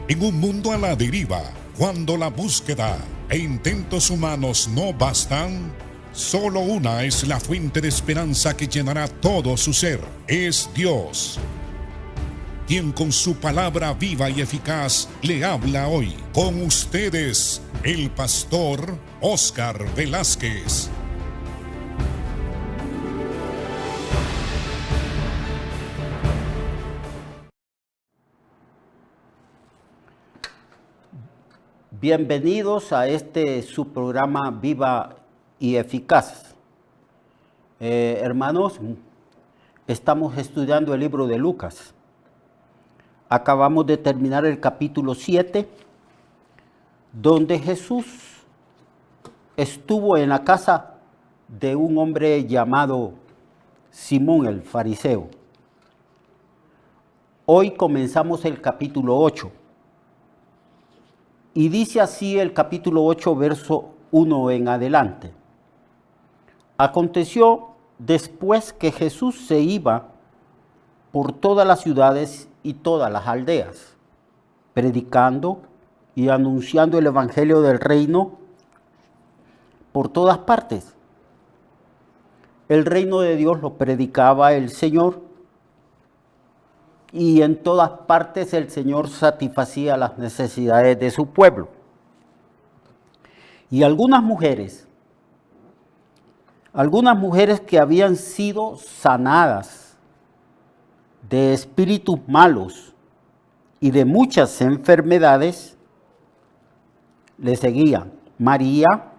En un mundo a la deriva, cuando la búsqueda e intentos humanos no bastan, solo una es la fuente de esperanza que llenará todo su ser. Es Dios, quien con su palabra viva y eficaz le habla hoy. Con ustedes, el pastor Óscar Velázquez. Bienvenidos a su programa Viva y Eficaz. Hermanos, estamos estudiando el libro de Lucas. Acabamos de terminar el capítulo 7, donde Jesús estuvo en la casa de un hombre llamado Simón el fariseo. Hoy comenzamos el capítulo 8. Y dice así el capítulo 8, verso 1 en adelante. Aconteció después que Jesús se iba por todas las ciudades y todas las aldeas, predicando y anunciando el evangelio del reino por todas partes. El reino de Dios lo predicaba el Señor, y en todas partes el Señor satisfacía las necesidades de su pueblo. Y algunas mujeres que habían sido sanadas de espíritus malos y de muchas enfermedades, le seguían. María,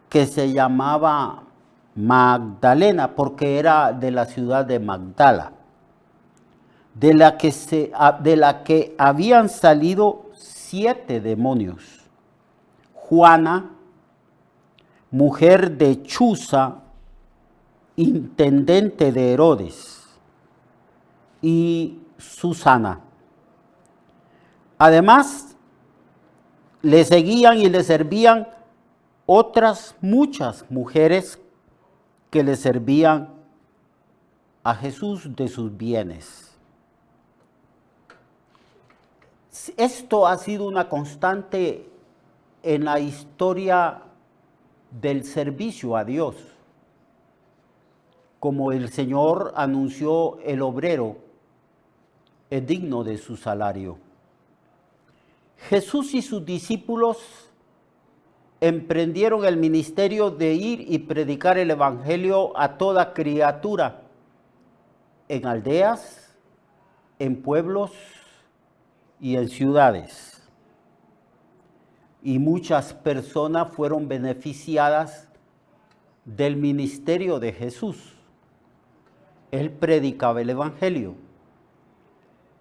que se llamaba Magdalena, porque era de la ciudad de Magdala, de la que habían salido 7 demonios. Juana, mujer de Chuza, intendente de Herodes, y Susana. Además, le seguían y le servían otras muchas mujeres que le servían a Jesús de sus bienes. Esto ha sido una constante en la historia del servicio a Dios. Como el Señor anunció, el obrero es digno de su salario. Jesús y sus discípulos emprendieron el ministerio de ir y predicar el evangelio a toda criatura, en aldeas, en pueblos y en ciudades. Y muchas personas fueron beneficiadas del ministerio de Jesús. Él predicaba el evangelio.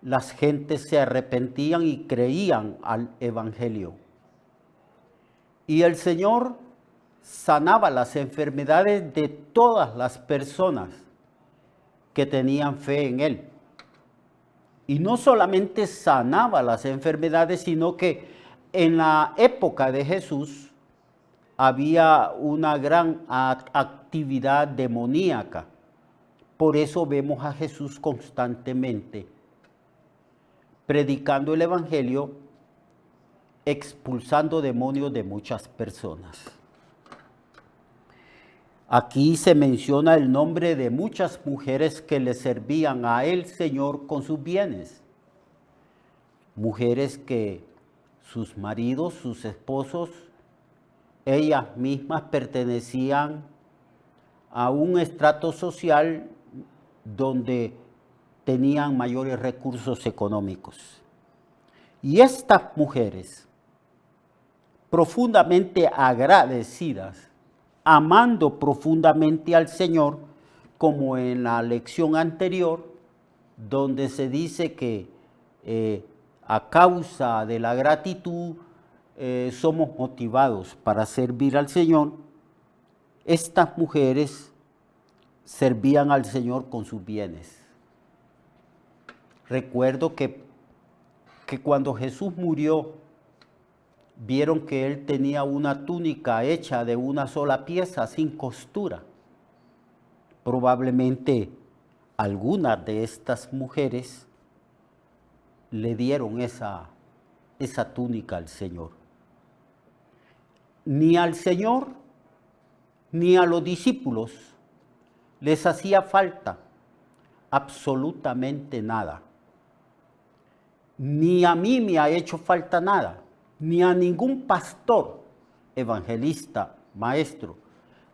Las gentes se arrepentían y creían al evangelio. Y el Señor sanaba las enfermedades de todas las personas que tenían fe en Él. Y no solamente sanaba las enfermedades, sino que en la época de Jesús había una gran actividad demoníaca. Por eso vemos a Jesús constantemente predicando el evangelio, expulsando demonios de muchas personas. Aquí se menciona el nombre de muchas mujeres que le servían a el Señor con sus bienes. Mujeres que sus maridos, sus esposos, ellas mismas pertenecían a un estrato social donde tenían mayores recursos económicos. Y estas mujeres, profundamente agradecidas, amando profundamente al Señor, como en la lección anterior, donde se dice que a causa de la gratitud somos motivados para servir al Señor. Estas mujeres servían al Señor con sus bienes. Recuerdo que cuando Jesús murió, vieron que Él tenía una túnica hecha de una sola pieza, sin costura. Probablemente algunas de estas mujeres le dieron esa esa túnica al Señor. Ni al Señor ni a los discípulos les hacía falta absolutamente nada. Ni a mí me ha hecho falta nada, ni a ningún pastor, evangelista, maestro,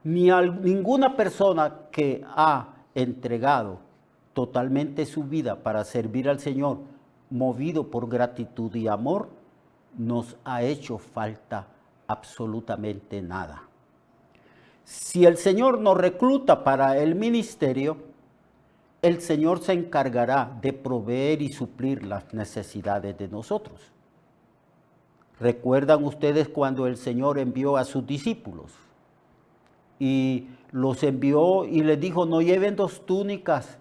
ni a ninguna persona que ha entregado totalmente su vida para servir al Señor, movido por gratitud y amor, nos ha hecho falta absolutamente nada. Si el Señor nos recluta para el ministerio, el Señor se encargará de proveer y suplir las necesidades de nosotros. ¿Recuerdan ustedes cuando el Señor envió a sus discípulos? Y los envió y les dijo, no lleven 2 túnicas,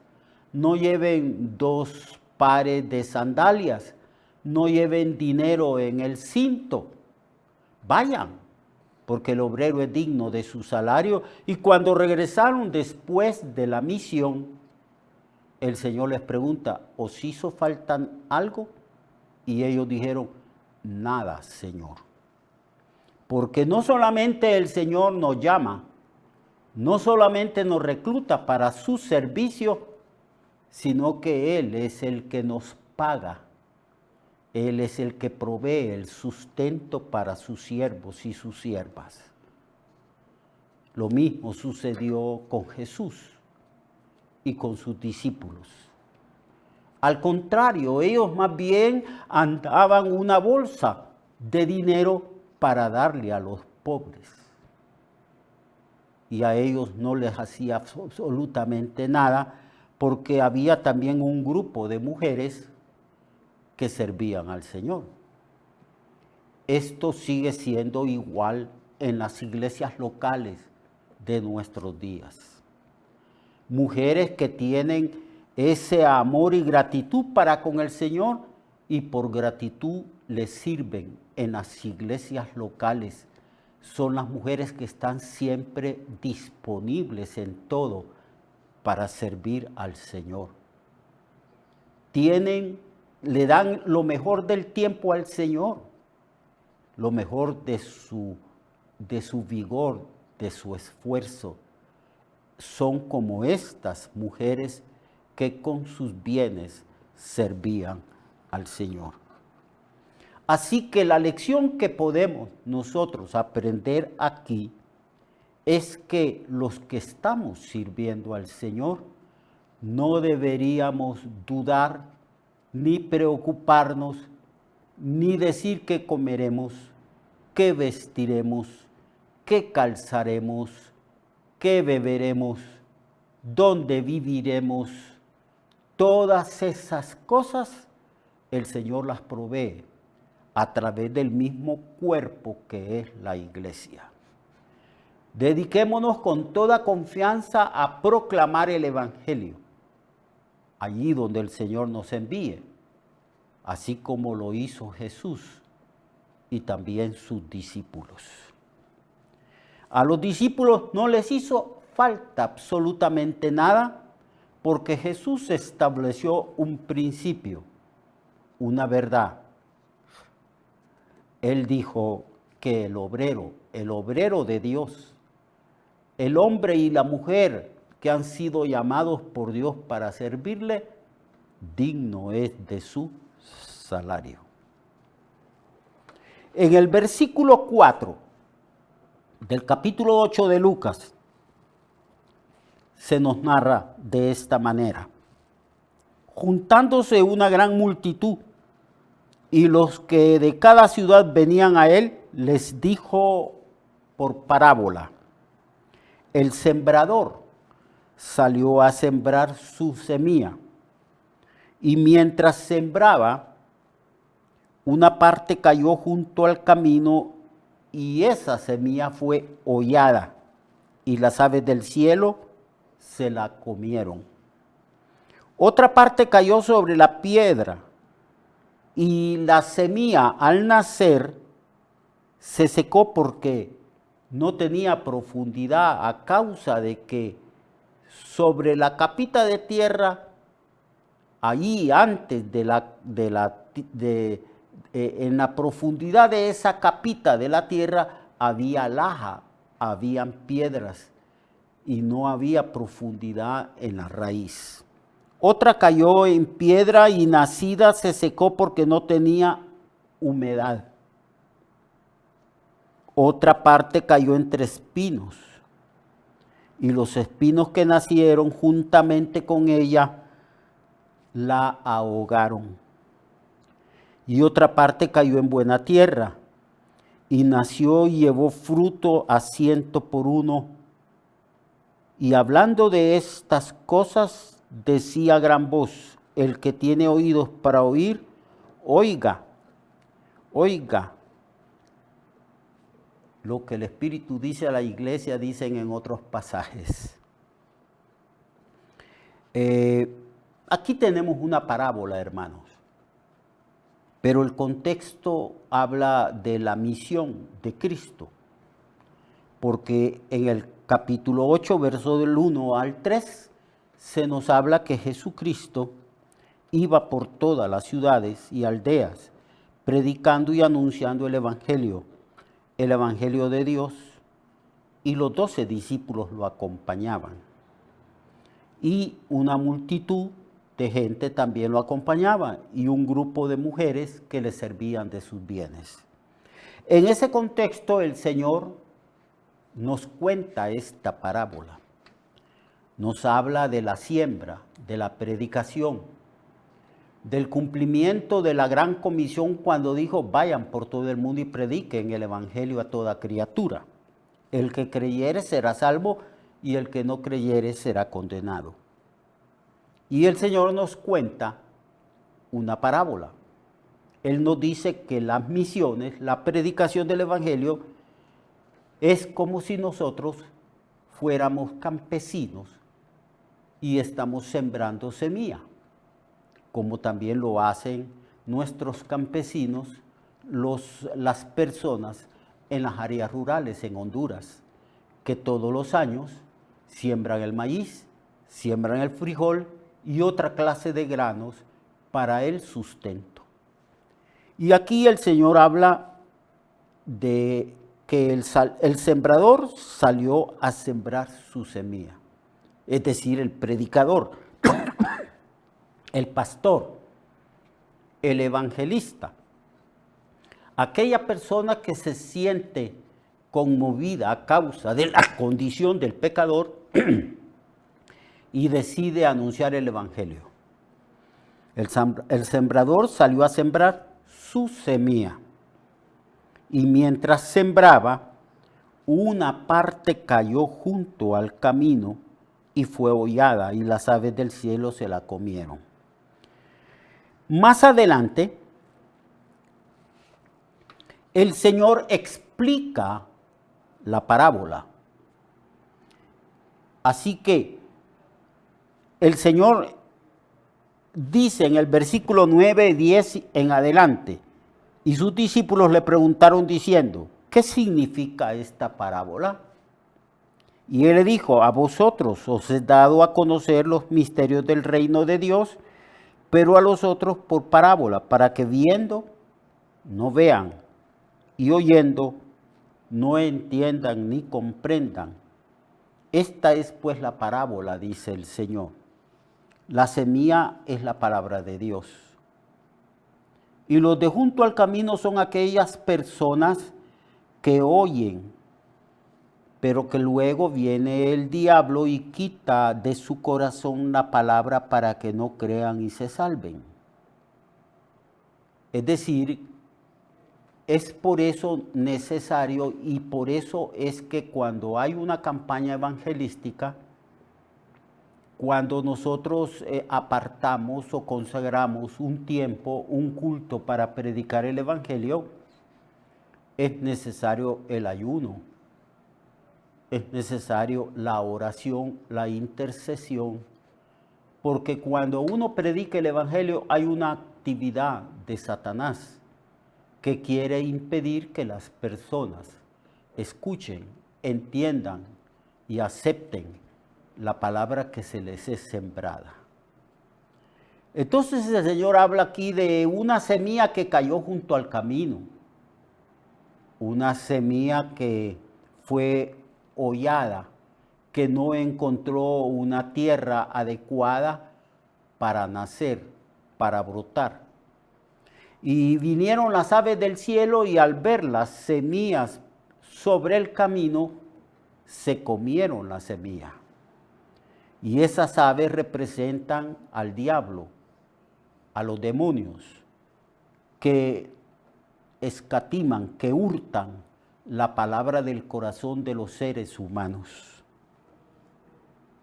no lleven 2 pares de sandalias, no lleven dinero en el cinto. Vayan, porque el obrero es digno de su salario. Y cuando regresaron después de la misión, el Señor les pregunta, ¿os hizo falta algo? Y ellos dijeron, nada, Señor. Porque no solamente el Señor nos llama, no solamente nos recluta para su servicio, sino que Él es el que nos paga. Él es el que provee el sustento para sus siervos y sus siervas. Lo mismo sucedió con Jesús y con sus discípulos. Al contrario, ellos más bien andaban una bolsa de dinero para darle a los pobres. Y a ellos no les hacía absolutamente nada, porque había también un grupo de mujeres que servían al Señor. Esto sigue siendo igual en las iglesias locales de nuestros días. Mujeres que tienen ese amor y gratitud para con el Señor y por gratitud le sirven en las iglesias locales. Son las mujeres que están siempre disponibles en todo para servir al Señor. Le dan lo mejor del tiempo al Señor, lo mejor de su vigor, de su esfuerzo. Son como estas mujeres que con sus bienes servían al Señor. Así que la lección que podemos nosotros aprender aquí es que los que estamos sirviendo al Señor no deberíamos dudar ni preocuparnos ni decir qué comeremos, qué vestiremos, qué calzaremos, qué beberemos, dónde viviremos. Todas esas cosas el Señor las provee a través del mismo cuerpo que es la iglesia. Dediquémonos con toda confianza a proclamar el Evangelio, allí donde el Señor nos envíe, así como lo hizo Jesús y también sus discípulos. A los discípulos no les hizo falta absolutamente nada, porque Jesús estableció un principio, una verdad. Él dijo que el obrero de Dios, el hombre y la mujer que han sido llamados por Dios para servirle, digno es de su salario. En el versículo 4 del capítulo 8 de Lucas, se nos narra de esta manera. Juntándose una gran multitud y los que de cada ciudad venían a él, les dijo por parábola: el sembrador salió a sembrar su semilla, y mientras sembraba, una parte cayó junto al camino, y esa semilla fue hollada, y las aves del cielo se la comieron. Otra parte cayó sobre la piedra, y la semilla al nacer se secó porque no tenía profundidad, a causa de que sobre la capita de tierra, allí antes en la profundidad de esa capita de la tierra había laja, habían piedras y no había profundidad en la raíz. Otra cayó en piedra y nacida se secó porque no tenía humedad. Otra parte cayó entre espinos y los espinos que nacieron juntamente con ella la ahogaron. Y otra parte cayó en buena tierra y nació y llevó fruto a 100 por 1. Y hablando de estas cosas, decía a gran voz: el que tiene oídos para oír, oiga, oiga. Lo que el Espíritu dice a la iglesia, dicen en otros pasajes. Aquí tenemos una parábola, hermanos, pero el contexto habla de la misión de Cristo, porque en el capítulo 8, verso del 1 al 3, se nos habla que Jesucristo iba por todas las ciudades y aldeas, predicando y anunciando el Evangelio de Dios, y los 12 discípulos lo acompañaban. Y una multitud de gente también lo acompañaba, y un grupo de mujeres que le servían de sus bienes. En ese contexto, el Señor nos cuenta esta parábola. Nos habla de la siembra, de la predicación, del cumplimiento de la gran comisión cuando dijo: vayan por todo el mundo y prediquen el evangelio a toda criatura. El que creyere será salvo y el que no creyere será condenado. Y el Señor nos cuenta una parábola. Él nos dice que las misiones, la predicación del evangelio, es como si nosotros fuéramos campesinos y estamos sembrando semilla, como también lo hacen nuestros campesinos, las personas en las áreas rurales en Honduras, que todos los años siembran el maíz, siembran el frijol y otra clase de granos para el sustento. Y aquí el Señor habla de que el sembrador salió a sembrar su semilla, es decir, el predicador, el pastor, el evangelista, aquella persona que se siente conmovida a causa de la condición del pecador y decide anunciar el evangelio. El sembrador salió a sembrar su semilla, y mientras sembraba, una parte cayó junto al camino y fue hollada, y las aves del cielo se la comieron. Más adelante, el Señor explica la parábola. Así que el Señor dice en el versículo 9, 10 en adelante: y sus discípulos le preguntaron diciendo: ¿qué significa esta parábola? Y él le dijo: a vosotros os he dado a conocer los misterios del reino de Dios, pero a los otros por parábola, para que viendo no vean, y oyendo no entiendan ni comprendan. Esta es pues la parábola, dice el Señor. La semilla es la palabra de Dios. Y los de junto al camino son aquellas personas que oyen, pero que luego viene el diablo y quita de su corazón la palabra para que no crean y se salven. Es decir, es por eso necesario, y por eso es que cuando hay una campaña evangelística, cuando nosotros apartamos o consagramos un tiempo, un culto para predicar el evangelio, es necesario el ayuno, es necesario la oración, la intercesión, porque cuando uno predica el evangelio hay una actividad de Satanás que quiere impedir que las personas escuchen, entiendan y acepten la palabra que se les es sembrada. Entonces el Señor habla aquí de una semilla que cayó junto al camino, una semilla que fue hollada, que no encontró una tierra adecuada para nacer, para brotar. Y vinieron las aves del cielo y al ver las semillas sobre el camino, se comieron la semilla. Y esas aves representan al diablo, a los demonios, que escatiman, que hurtan la palabra del corazón de los seres humanos.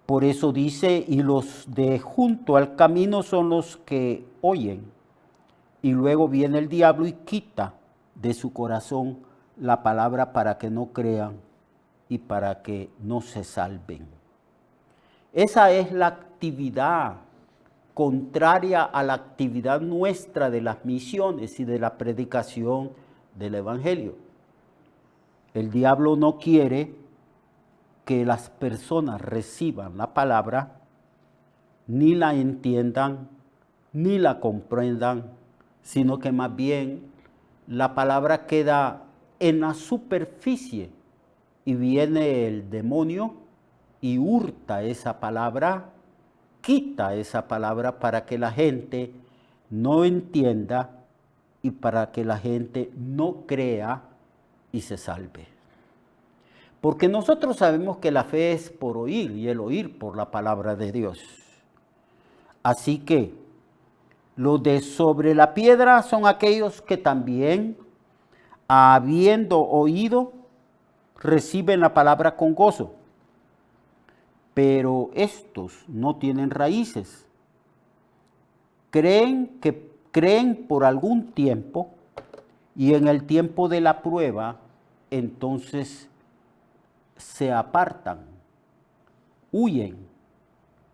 Por eso dice, y los de junto al camino son los que oyen. Y luego viene el diablo y quita de su corazón la palabra para que no crean y para que no se salven. Esa es la actividad contraria a la actividad nuestra de las misiones y de la predicación del Evangelio. El diablo no quiere que las personas reciban la palabra, ni la entiendan, ni la comprendan, sino que más bien la palabra queda en la superficie y viene el demonio y hurta esa palabra, quita esa palabra para que la gente no entienda y para que la gente no crea y se salve. Porque nosotros sabemos que la fe es por oír y el oír por la palabra de Dios. Así que los de sobre la piedra son aquellos que también, habiendo oído, reciben la palabra con gozo. Pero estos no tienen raíces. Creen por algún tiempo y en el tiempo de la prueba, entonces se apartan, huyen,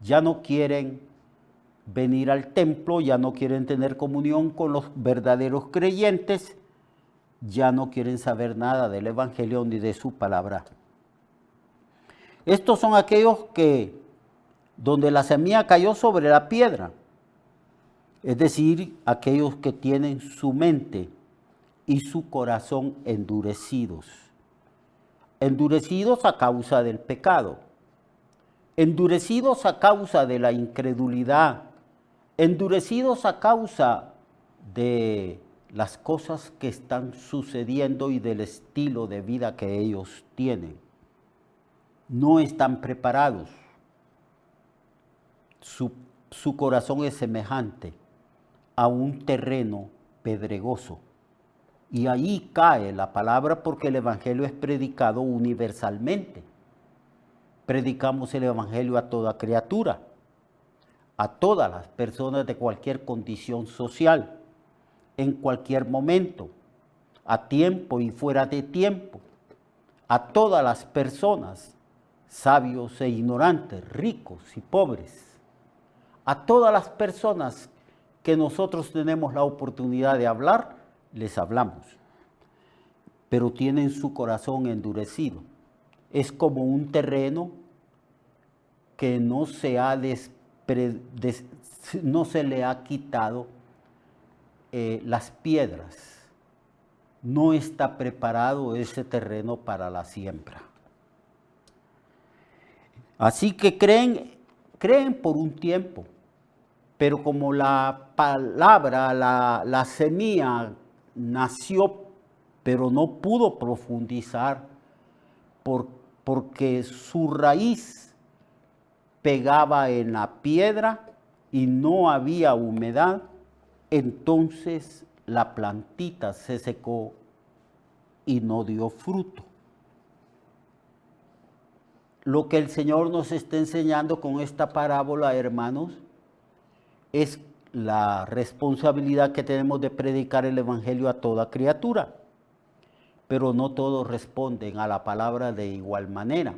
ya no quieren venir al templo, ya no quieren tener comunión con los verdaderos creyentes, ya no quieren saber nada del Evangelio ni de su palabra. Estos son aquellos que, donde la semilla cayó sobre la piedra, es decir, aquellos que tienen su mente y su corazón endurecidos. Endurecidos a causa del pecado, endurecidos a causa de la incredulidad, endurecidos a causa de las cosas que están sucediendo y del estilo de vida que ellos tienen. No están preparados. Su corazón es semejante a un terreno pedregoso. Y ahí cae la palabra porque el Evangelio es predicado universalmente. Predicamos el Evangelio a toda criatura, a todas las personas de cualquier condición social, en cualquier momento, a tiempo y fuera de tiempo, a todas las personas, sabios e ignorantes, ricos y pobres, a todas las personas que nosotros tenemos la oportunidad de hablar, les hablamos, pero tienen su corazón endurecido. Es como un terreno que no se le ha quitado las piedras. No está preparado ese terreno para la siembra. Así que creen por un tiempo, pero como la palabra, la semilla nació, pero no pudo profundizar porque su raíz pegaba en la piedra y no había humedad, entonces la plantita se secó y no dio fruto. Lo que el Señor nos está enseñando con esta parábola, hermanos, es la responsabilidad que tenemos de predicar el Evangelio a toda criatura. Pero no todos responden a la palabra de igual manera.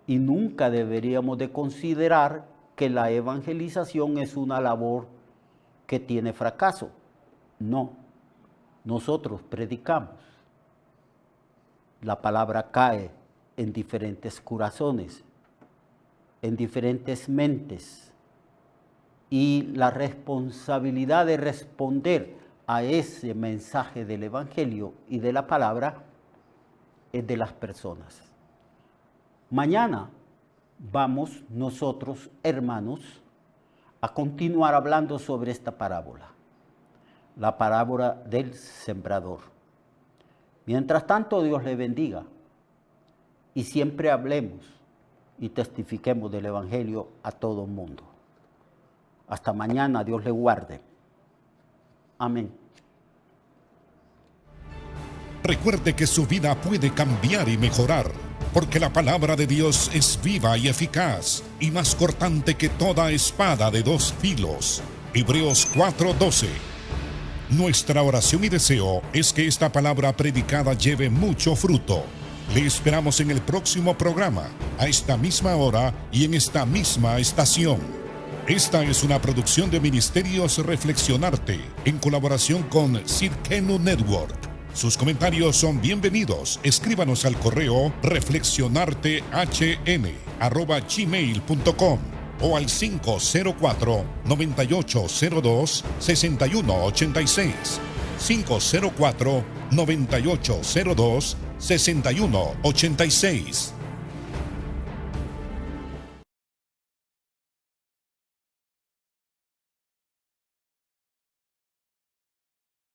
Y nunca deberíamos de considerar que la evangelización es una labor que tiene fracaso. No, nosotros predicamos. La palabra cae en diferentes corazones, en diferentes mentes, y la responsabilidad de responder a ese mensaje del Evangelio y de la palabra es de las personas. Mañana vamos nosotros, hermanos, a continuar hablando sobre esta parábola, la parábola del sembrador. Mientras tanto, Dios le bendiga y siempre hablemos y testifiquemos del Evangelio a todo el mundo. Hasta mañana, Dios le guarde. Amén. Recuerde que su vida puede cambiar y mejorar, porque la palabra de Dios es viva y eficaz, y más cortante que toda espada de dos filos. Hebreos 4:12. Nuestra oración y deseo es que esta palabra predicada lleve mucho fruto. Le esperamos en el próximo programa, a esta misma hora y en esta misma estación. Esta es una producción de Ministerios Reflexionarte, en colaboración con Cirkenu Network. Sus comentarios son bienvenidos. Escríbanos al correo reflexionartehn@gmail.com o al 504-9802-6186. 504-9802-6186.